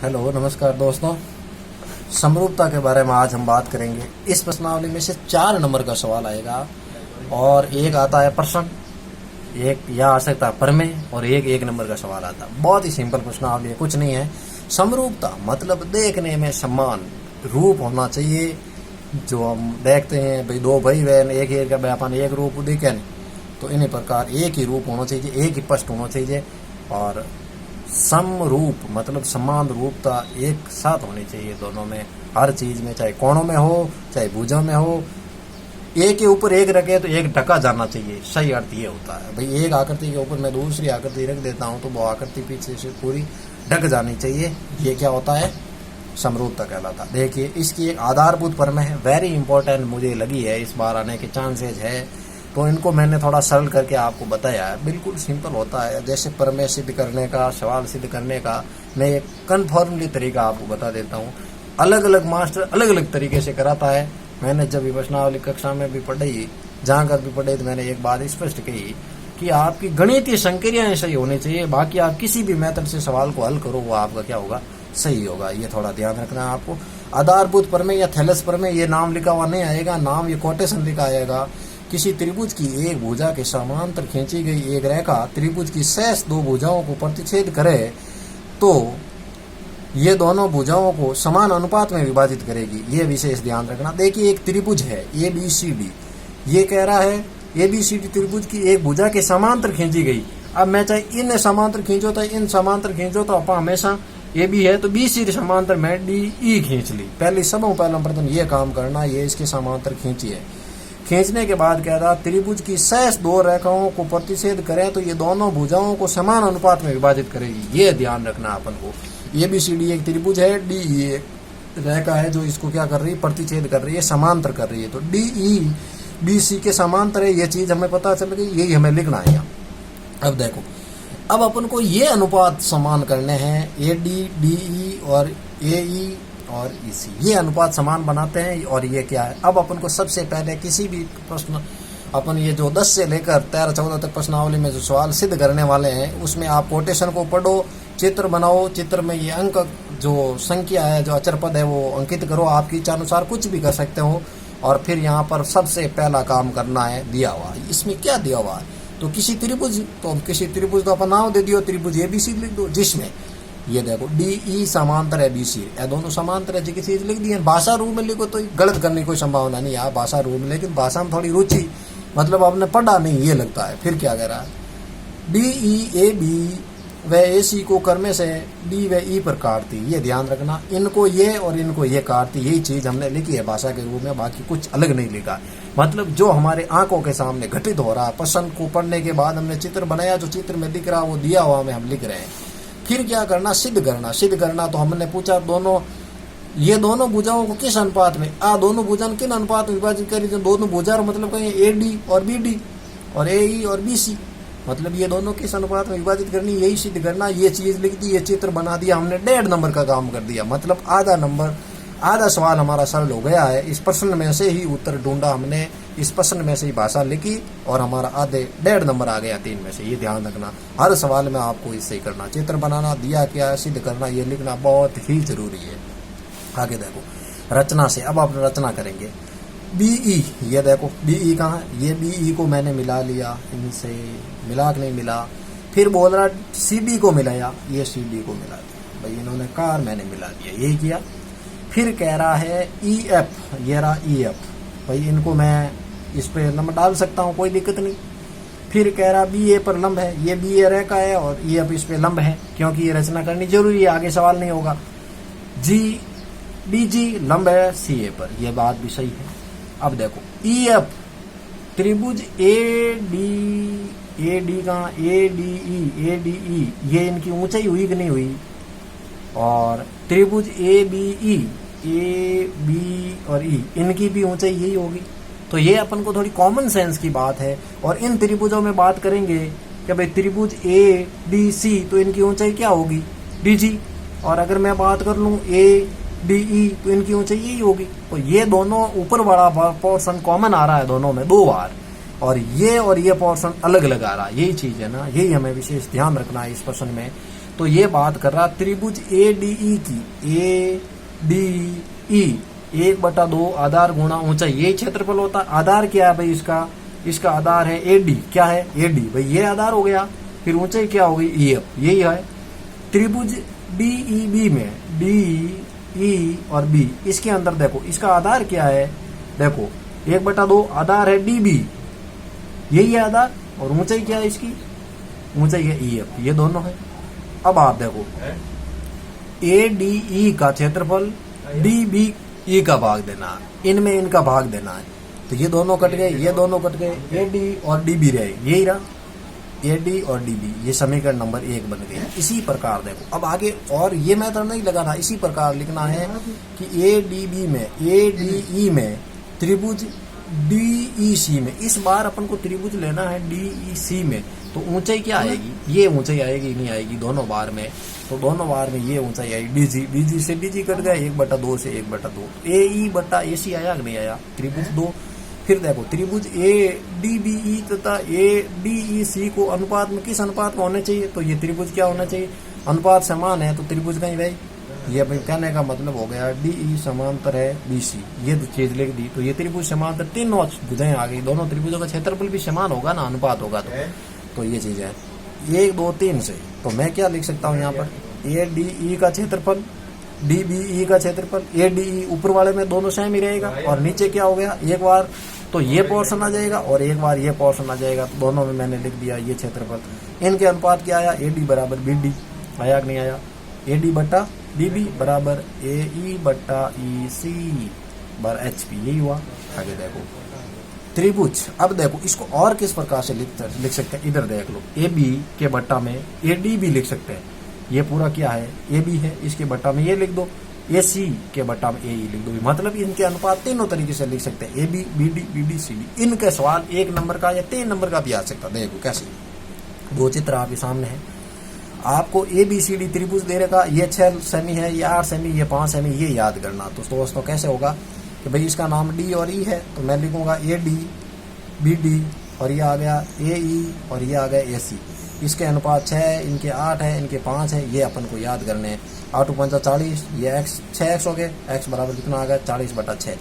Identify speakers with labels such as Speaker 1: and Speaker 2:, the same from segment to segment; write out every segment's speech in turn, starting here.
Speaker 1: Hello नमस्कार दोस्तों, समरूपता के बारे में आज हम बात करेंगे। इस प्रश्नावली में से 4 नंबर का सवाल आएगा और एक आता है प्रश्न, एक या आ सकता है प्रमेय और एक नंबर का सवाल आता है। बहुत ही सिंपल प्रश्नावली है, कुछ नहीं है। समरूपता मतलब देखने में समान रूप होना चाहिए। जो हम देखते हैं भाई, 2 भाई बहन एक का व्यापार एक रूप दिखे नहीं, तो इन्हीं प्रकार एक ही रूप होना चाहिए, एक ही स्पष्ट होना चाहिए। और समरूप मतलब समान रूपता एक साथ होनी चाहिए दोनों में, हर चीज में, चाहे कोणों में हो चाहे भुजों में हो। एक के ऊपर एक रखे तो एक ढका जाना चाहिए, सही अर्थ ये होता है। भाई एक आकृति के ऊपर मैं दूसरी आकृति रख देता हूँ तो वो आकृति पीछे से पूरी ढक जानी चाहिए। ये क्या होता है? समरूपता कहलाता। देखिए, इसकी एक आधारभूत प्रमेय है, वेरी इंपॉर्टेंट मुझे लगी है, इस बार आने के चांसेज है, तो इनको मैंने थोड़ा सरल करके आपको बताया है। बिल्कुल सिंपल होता है, जैसे प्रमेय सिद्ध करने का, सवाल सिद्ध करने का मैं एक कन्फर्मली तरीका आपको बता देता हूँ। अलग अलग मास्टर अलग अलग तरीके से कराता है। मैंने जब प्रश्नावली कक्षा में भी पढ़ी, जहाँ कर भी पढ़े, तो मैंने एक बात स्पष्ट कही कि आपकी गणितीय संक्रियाएं सही होनी चाहिए। बाकी आप किसी भी मेथड से सवाल को हल करो, वो आपका क्या होगा? सही होगा। ये थोड़ा ध्यान रखना है आपको। आधारभूत प्रमेय या थैलस प्रमेय, ये नाम लिखा हुआ नहीं आएगा, नाम ये कोटेशन लिखा आएगा। किसी त्रिभुज की एक भुजा के समांतर खींची गई एक रेखा त्रिभुज की शेष 2 भुजाओं को प्रतिच्छेद करे तो ये दोनों भुजाओं को समान अनुपात में विभाजित करेगी। ये विशेष ध्यान रखना। देखिए, एक त्रिभुज है ABCD, ये कह रहा है ABCD त्रिभुज की एक भुजा के समांतर खींची गई। अब मैं चाहे इन समांतर खींचो तो इन समांतर खींचो, तो आप हमेशा AB है तो BC समांतर में DE खींच ली। पहले प्रथम ये काम करना, ये इसके समांतर खींची है। खींचने के बाद कह रहा त्रिभुज की शेष 2 रेखाओं को प्रतिच्छेद करें तो ये दोनों भुजाओं को समान अनुपात में विभाजित करेगी। ये ध्यान रखना अपन को। ABCD एक त्रिभुज है, DE एक रेखा है जो इसको क्या कर रही है? प्रतिच्छेद कर रही है, समांतर कर रही है। तो DE BC के समांतर है, ये चीज हमें पता चल गई, यही हमें लिखना है यहाँ। अब देखो, अब अपन को ये अनुपात समान करने हैं, AD DE और AE और EC, ये अनुपात समान बनाते हैं। और ये क्या है? अब अपन को सबसे पहले किसी भी प्रश्न, अपन ये जो 10 से लेकर 13-14 तक प्रश्नावली में जो सवाल सिद्ध करने वाले हैं, उसमें आप कोटेशन को पढ़ो, चित्र बनाओ, चित्र में ये अंक जो संख्या है, जो अचर पद है, वो अंकित करो। आपकी इच्छा अनुसार कुछ भी कर सकते हो। और फिर यहाँ पर सबसे पहला काम करना है, दिया हुआ इसमें क्या दिया हुआ है? तो किसी त्रिभुज तो अपन नाम दे दियो, त्रिभुज ABC लिख दो, जिसमें ये देखो DE समांतर है BC, ये दोनों समांतर है जी, किसी लिख दिए। भाषा रूप में लिखो तो गलत करने की कोई संभावना नहीं है भाषा रूप में, लेकिन भाषा में थोड़ी रुचि, मतलब आपने पढ़ा नहीं ये लगता है। फिर क्या कह रहा है? DE AB व AC को करने से D व E पर काटती, ये ध्यान रखना। इनको ये और इनको ये काटती, यही चीज हमने लिखी है भाषा के रूप में, बाकी कुछ अलग नहीं लिखा। मतलब जो हमारे आंखों के सामने घटित हो रहा है, प्रश्न को पढ़ने के बाद हमने चित्र बनाया, जो चित्र में दिख रहा वो दिया हुआ में हम लिख रहे हैं। फिर क्या करना? सिद्ध करना। तो हमने पूछा ये दोनों भुजाओं को किस अनुपात में, दोनों भुजा किन अनुपात में विभाजित करी? तो दोनों भुजा मतलब कहें AD और BD और AE और BC, मतलब ये दोनों किस अनुपात में विभाजित करनी, यही सिद्ध करना। ये चीज लिख दी, ये चित्र बना दिया हमने, 1.5 नंबर का काम कर दिया। मतलब आधा सवाल हमारा सरल हो गया है। इस प्रश्न में से ही उत्तर ढूंढा हमने, इस प्रश्न में से ही भाषा लिखी और हमारा 1.5 नंबर आ गया 3 में से। ये ध्यान रखना, हर सवाल में आपको इससे ही करना, चित्र बनाना, दिया क्या है, सिद्ध करना, ये लिखना बहुत ही जरूरी है। आगे देखो रचना से, अब आप रचना करेंगे। BE, ये देखो BE कहाँ है? ये BE को मैंने मिला लिया, इनसे मिला कि नहीं मिला। फिर बोल रहा CD को मिलाया, ये CD को मिला दिया। भाई इन्होंने कार, मैंने मिला दिया, यही किया। फिर कह रहा है EF, ये रहा EF, भाई इनको मैं इस पे नंबर डाल सकता हूँ, कोई दिक्कत नहीं। फिर कह रहा BA पर लंब है, ये BA रेखा है और EF इस पे लंब है, क्योंकि ये रचना करनी जरूरी है, आगे सवाल नहीं होगा। DG लंब है CA पर, ये बात भी सही है। अब देखो EF त्रिभुज AD का ADE, ये इनकी ऊंचाई हुई कि नहीं हुई? और त्रिभुज ABE, AB और E, इनकी भी ऊंचाई यही होगी। तो ये अपन को थोड़ी कॉमन सेंस की बात है। और इन त्रिभुजों में बात करेंगे कि भाई त्रिभुज ADC, तो इनकी ऊंचाई क्या होगी? DG। और अगर मैं बात कर लूं ADE, तो इनकी ऊंचाई यही होगी। तो ये दोनों ऊपर वाला पोर्शन कॉमन आ रहा है दोनों में 2 बार, और ये पोर्शन अलग अलग आ रहा है। यही चीज है ना, यही हमें विशेष ध्यान रखना है इस प्रश्न में। तो ये बात कर रहा त्रिभुज ADE की, ADE 1/2 आधार गुणा ऊंचाई, यही क्षेत्रफल होता है। आधार क्या है भाई इसका आधार है AD, क्या है AD भाई, ये आधार हो गया। फिर ऊंचाई क्या हो गई EF, यही है। त्रिभुज DEB में DE और B, इसके अंदर देखो इसका आधार क्या है, देखो 1/2 आधार है DB, यही है आधार, और ऊंचाई क्या है इसकी, ऊंचाई है EF, ये दोनों है। अब आप देखो ADE का क्षेत्रफल DBE का भाग देना है, इनमें इनका भाग देना है, तो ये दोनों कट गए, ये दोनों कट गए, AD और DB रहे, यही रहा AD और DB, ये समीकरण नंबर 1 बन गया। इसी प्रकार देखो अब आगे, और ये मेथड नहीं लगाना, इसी प्रकार लिखना है कि ADB में ADE में त्रिभुज DEC में, इस बार अपन को त्रिभुज लेना है DEC में, तो ऊंचाई क्या आएगी, ये ऊंचाई आएगी नहीं आएगी दोनों बार में, तो दोनों बार में ये ऊंचाई आएगी DG से DG कट गया, 1/2 से 1/2, AE/AC आया कि नहीं आया, त्रिभुज 2। फिर देखो त्रिभुज ADBE तथा ADEC को अनुपात में किस अनुपात में होने चाहिए, तो ये त्रिभुज क्या होना चाहिए, अनुपात समान है तो त्रिभुज कहीं भाई, ये भाई कहने का मतलब हो गया DE समांतर है BC, ये चीज लिख दी, तो ये त्रिभुज समांतर, तीनों भुजाएं आ गई, दोनों त्रिभुजों का क्षेत्रफल भी समान होगा ना, अनुपात होगा तो ये चीज है 1 2 3 से। तो मैं क्या लिख सकता हूँ यहाँ पर, ADE का क्षेत्रफल DBE का क्षेत्रफल, ADE ऊपर वाले में दोनों सेम ही रहेगा, और नीचे क्या हो गया, एक बार तो ये पोर्शन आ जाएगा और एक बार ये पोर्शन आ जाएगा, तो दोनों में मैंने लिख दिया ये क्षेत्रफल। इनके अनुपात क्या आया, AD बराबर BD आया कि नहीं आया, AD/DB बराबर AE/EC HP, यही हुआ। आगे देखो त्रिभुज, अब देखो इसको और किस प्रकार से लिख सकते हैं, इधर देख लो, AB के बट्टा में AD भी लिख सकते हैं, ये पूरा क्या है AB है, इसके बट्टा में ये लिख दो, AC के बट्टा में AE लिख दो, मतलब इनके अनुपात तीनों तरीके से लिख सकते हैं, AB BD BD CD। इनके सवाल 1 नंबर का या 3 नंबर का भी आ सकता है। देखो कैसे, 2 चित्र आपके सामने है, आपको ABCD त्रिभुज दे रखा, ये 6 सेमी है, ये 8 सेमी, ये 5 सेमी, ये याद करना। तो दोस्तों कैसे होगा कि भाई इसका नाम D और E है, तो मैं लिखूंगा AD BD, और ये आ गया AE, और ये आ गया AC। इसके अनुपात 6, इनके 8 है, इनके 5 है, ये अपन को याद करने हैं। 8 × 5 = 40, ये x 6x हो गए, x बराबर कितना आ गया 40/6।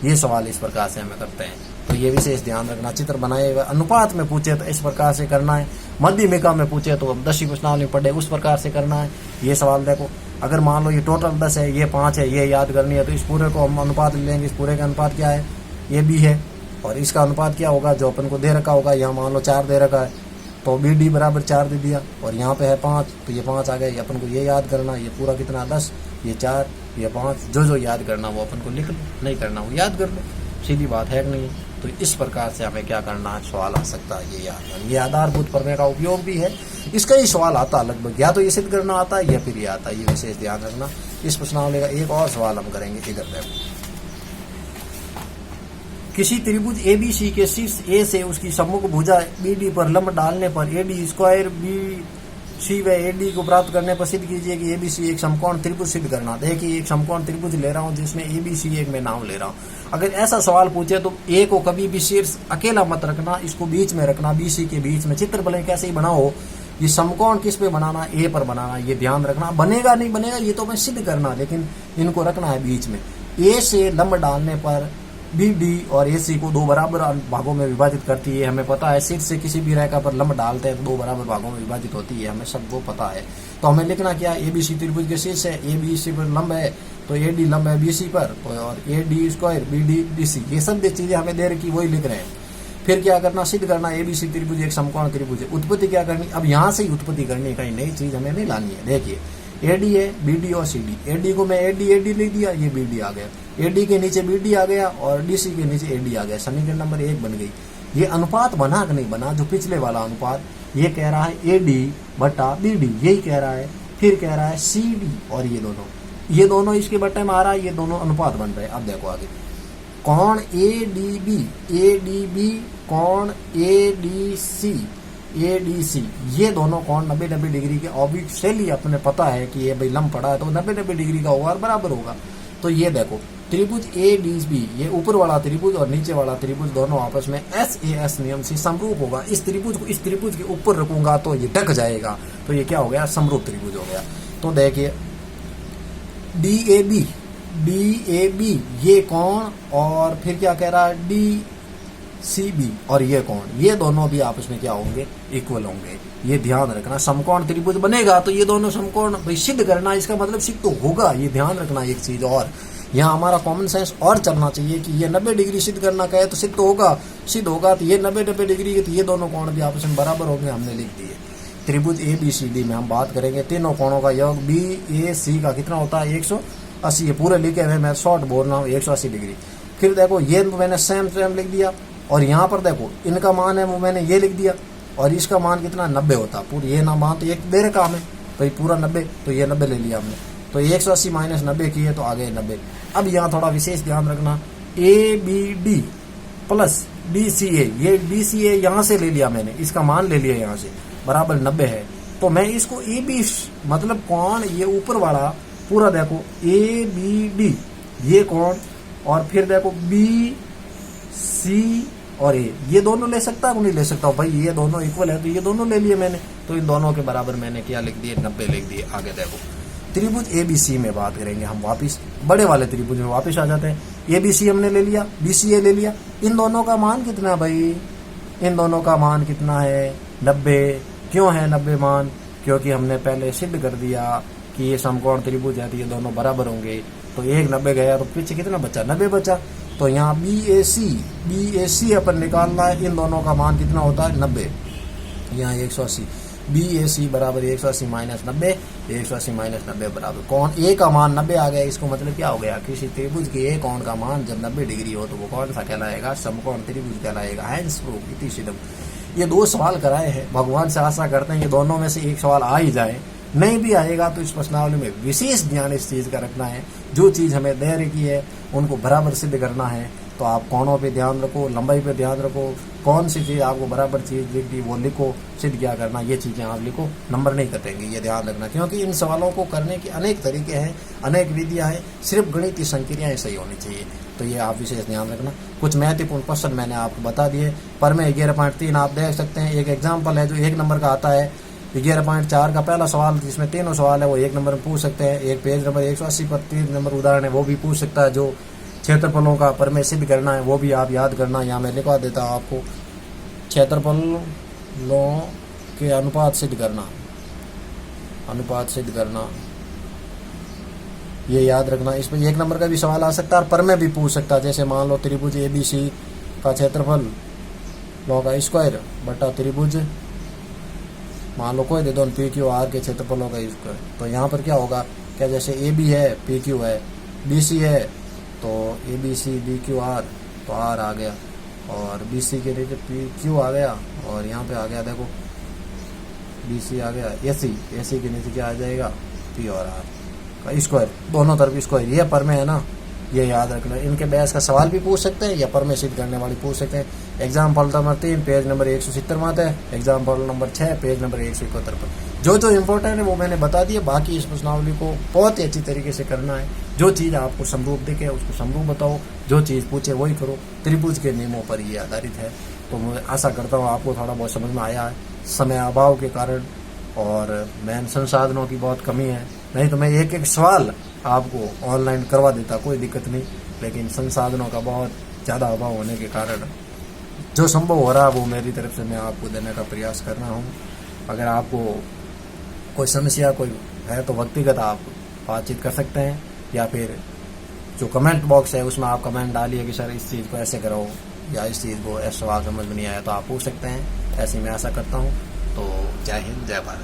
Speaker 1: ये सवाल इस प्रकार से हमें करते हैं, तो ये विशेष ध्यान रखना। चित्र बनाए हुए अनुपात में पूछे तो इस प्रकार से करना है, मध्यमिका में पूछे तो 10वीं प्रश्नावली में पढ़े उस प्रकार से करना है। ये सवाल देखो, अगर मान लो ये टोटल 10 है, ये 5 है, ये याद करनी है, तो इस पूरे को हम अनुपात लेंगे। इस पूरे का अनुपात क्या है, ये B है, और इसका अनुपात क्या होगा जो अपन को दे रखा होगा, यहाँ मान लो 4 दे रखा है, तो BD बराबर 4 दे दिया, और यहाँ पे है 5, तो ये 5 आ गए। अपन को ये याद करना, ये पूरा कितना 10, ये 4, ये 5, जो याद करना वो अपन को लिख लो, नहीं करना वो याद कर लो, सीधी बात है कि नहीं। तो इस प्रकार से हमें क्या करना है, सवाल आ सकता है, ये याद करना। ये आधारभूत प्रमेय का उपयोग भी है, इसका ही सवाल आता है लगभग, या तो ये सिद्ध करना आता है या फिर ये आता है, ये विशेष ध्यान रखना। इस प्रश्नावली का एक और सवाल हम करेंगे, इधर देखो। किसी त्रिभुज ABC के शीर्ष A से उसकी सम्मुख भुजा BD पर लंब डालने पर AD² BC व AD को प्राप्त करने पर सिद्ध कीजिए कि ABC एक समकोण त्रिभुज सिद्ध करना। देखिए एक समकोण त्रिभुज ले रहा हूँ जिसमें ABC एक में नाम ले रहा हूँ। अगर ऐसा सवाल पूछे तो A को कभी भी शीर्ष अकेला मत रखना, इसको बीच में रखना, BC के बीच में। चित्र भले कैसे ही बनाओ, ये समकोण किस पे बनाना, A पर बनाना, ये ध्यान रखना। बनेगा नहीं बनेगा ये तो मैं सिद्ध करना, लेकिन इनको रखना है बीच में। A से लंब डालने पर BD और AC को 2 बराबर भागों में विभाजित करती है, हमें पता है। शीर्ष से किसी भी रेखा पर लंब डालते हैं तो 2 बराबर भागों में विभाजित होती है, हमें सबको पता है। तो हमें लिखना क्या है, ABC त्रिभुज के शीर्ष है, ABC पर लंब है तो AD लंब है BC पर, और AD² BD DC, ये सब चीजें हमें दे रखी वही लिख रहे हैं। फिर क्या करना, सिद्ध करना ABC त्रिभुज एक समकोण त्रिभुज है। उत्पत्ति क्या करनी, अब यहाँ से ही उत्पत्ति करनी, कहीं नई चीज हमें नहीं लानी है। देखिए AD है, BD और CD। AD को मैं AD लिख दिया, ये BD आ गया। AD के नीचे BD आ गया और DC के नीचे AD आ गया, समीकरण नंबर 1 बन गई। ये अनुपात बना कि नहीं बना, जो पिछले वाला अनुपात, ये कह रहा है AD/BD, यही कह रहा है। फिर कह रहा है CD, और ये दोनों इसके बट्टे में आ रहा है, ये दोनों अनुपात बन रहे हैं। अब देखो आगे, कोण ADB कोण ADC, ये दोनों कोण 90-90 डिग्री के ऑब्वियसली अपने पता है कि ये भाई लंब पड़ा है तो 90-90 डिग्री का होगा और बराबर होगा। तो ये देखो त्रिभुज ए डी बी, ये ऊपर वाला त्रिभुज और नीचे वाला त्रिभुज दोनों आपस में SAS नियम से समरूप होगा। इस त्रिभुज को इस त्रिभुज के ऊपर रखूंगा तो ये ढक जाएगा, तो ये क्या हो गया, समरूप त्रिभुज हो गया। तो देखिए DAB ये कोण और फिर क्या कह रहा है DCB और ये कोण, ये दोनों भी आपस में क्या होंगे, इक्वल होंगे। ये ध्यान रखना, समकोण त्रिभुज बनेगा तो ये दोनों समकोण भाई सिद्ध करना, इसका मतलब सिद्ध तो होगा, ये ध्यान रखना। एक चीज और यहाँ हमारा कॉमन सेंस और चलना चाहिए कि ये 90 डिग्री सिद्ध करना कहे तो सिद्ध तो होगा, सिद्ध होगा तो ये 90 डिग्री के, तो ये दोनों कोण भी आपस में बराबर होंगे, हमने लिख दिए। त्रिभुज ABCD में हम बात करेंगे तीनों कोणों का योग BAC का कितना होता है 180, ये पूरे लिखे हुए, मैं शॉर्ट बोल रहा हूँ 180 डिग्री। फिर देखो ये मैंने सेम लिख दिया, और यहाँ पर देखो इनका मान है वो मैंने ये लिख दिया, और इसका मान कितना 90 होता, पूरी ये ना मान तो एक दे रखा हमें भाई पूरा 90, तो ये 90 ले लिया हमने, तो 180 माइनस 90 किए तो आ गए 90। अब यहाँ थोड़ा विशेष ध्यान रखना, ABD प्लस DCA, ये DCA यहाँ से ले लिया मैंने, इसका मान ले लिया यहाँ से, बराबर 90 है। तो मैं इसको AB मतलब कोण ये ऊपर वाला पूरा देखो ABD ये कोण, और फिर देखो BC और ये दोनों ले सकता है, नहीं ले सकता हूँ भाई, ये दोनों इक्वल है तो ये दोनों ले लिए मैंने, तो इन दोनों के बराबर मैंने क्या लिख दिए, 90 लिख दिए। आगे देखो त्रिभुज ABC में बात करेंगे हम, वापिस बड़े वाले त्रिभुज में वापिस आ जाते हैं। ABC हमने ले लिया, BCA ले लिया, इन दोनों का मान कितना भाई, इन दोनों का मान कितना है 90। क्यों है 90 मान, क्योंकि हमने पहले सिद्ध कर दिया कि ये समकोण त्रिभुज है तो ये दोनों बराबर होंगे, तो एक 90 गया तो पीछे कितना बचा, 90 बचा। तो यहाँ BAC अपन निकालना है, इन दोनों का मान कितना होता है 90, यहाँ 180, BAC बराबर 180 माइनस 90, 180 माइनस 90 बराबर कोण A का मान 90 आ गया। इसको मतलब क्या हो गया, किसी त्रिभुज के A कोण का मान जब 90 डिग्री हो तो वो कौन सा कहलाएगा, समकोण त्रिभुज कहलाएगा। हैंस प्रूफ इति सिद्धम। ये 2 सवाल कराए हैं, भगवान से आशा करते हैं ये दोनों में से एक सवाल आ ही जाए, नहीं भी आएगा तो इस प्रश्नावली में विशेष ध्यान इस चीज का रखना है, जो चीज हमें दे रखी है उनको बराबर सिद्ध करना है। तो आप कोणों पे ध्यान रखो, लंबाई पे ध्यान रखो, कौन सी चीज आपको बराबर चीज दिखती वो लिखो, सिद्ध क्या करना ये चीजें आप लिखो, नंबर नहीं कटेंगे, ये ध्यान रखना। क्योंकि इन सवालों को करने के अनेक तरीके हैं, अनेक विधियां हैं, सिर्फ गणितीय संक्रियाएं सही होनी चाहिए, तो ये आप विशेष ध्यान रखना। कुछ महत्वपूर्ण क्वेश्चन मैंने आपको बता दिए, पर में 11.3 आप देख सकते हैं। एक एग्जाम्पल है जो 1 नंबर का आता है, 11.4 का पहला सवाल जिसमें तीनों सवाल है वो 1 नंबर में पूछ सकते हैं। एक पेज नंबर 180 पर 3 नंबर उदाहरण है वो भी पूछ सकता है। जो क्षेत्रफलों का परमेय सिद्ध करना है वो भी आप याद करना, यहाँ मैं लिखवा देता हूँ आपको, क्षेत्रफलों के अनुपात सिद्ध करना, अनुपात सिद्ध करना, ये याद रखना। इसमें 1 नंबर का भी सवाल आ सकता है और परमेय भी पूछ सकता है। जैसे मान लो त्रिभुज ABC का क्षेत्रफल लॉ का स्क्वायर बटा त्रिभुज, मान लो कोई दे दो PQR के क्षेत्रफलों का स्क्वायर, तो यहाँ पर क्या होगा, क्या जैसे AB है PQ है, BC है तो ABC BQR तो R आ गया, और BC के नीचे PQ आ गया, और यहाँ पे आ गया देखो BC आ गया AC के नीचे क्या आ जाएगा P और R का स्क्वायर, दोनों तरफ स्क्वायर। ये परमेय है ना, ये याद रखना। इनके बेस का सवाल भी पूछ सकते हैं या परमेय सिद्ध करने वाली पूछ सकते हैं। एग्जाम्पल नंबर 3 पेज नंबर 170 में आता है, एग्जाम्पल नंबर 6 पेज नंबर 171 पर। जो जो इम्पोर्टेंट है वो मैंने बता दिया, बाकी इस प्रश्नावली को बहुत ही अच्छी तरीके से करना है। जो चीज़ आपको समरूप दिखे उसको समरूप बताओ, जो चीज़ पूछे वही करो। त्रिभुज के नियमों पर ये आधारित है। तो मैं आशा करता हूँ आपको थोड़ा बहुत समझ में आया है। समय अभाव के कारण और मैन संसाधनों की बहुत कमी है, नहीं तो मैं एक एक सवाल आपको ऑनलाइन करवा देता, कोई दिक्कत नहीं। लेकिन संसाधनों का बहुत ज़्यादा अभाव होने के कारण जो संभव हो रहा है वो मेरी तरफ से मैं आपको देने का प्रयास कर रहा हूँ। अगर आपको कोई समस्या कोई है तो व्यक्तिगत आप बातचीत कर सकते हैं, या फिर जो कमेंट बॉक्स है उसमें आप कमेंट डालिए कि सर इस चीज़ को ऐसे करो या इस चीज़ को ऐसा सवाल समझ में नहीं आया तो आप पूछ सकते हैं। ऐसे मैं आशा करता हूँ। तो जय हिंद, जय भारत।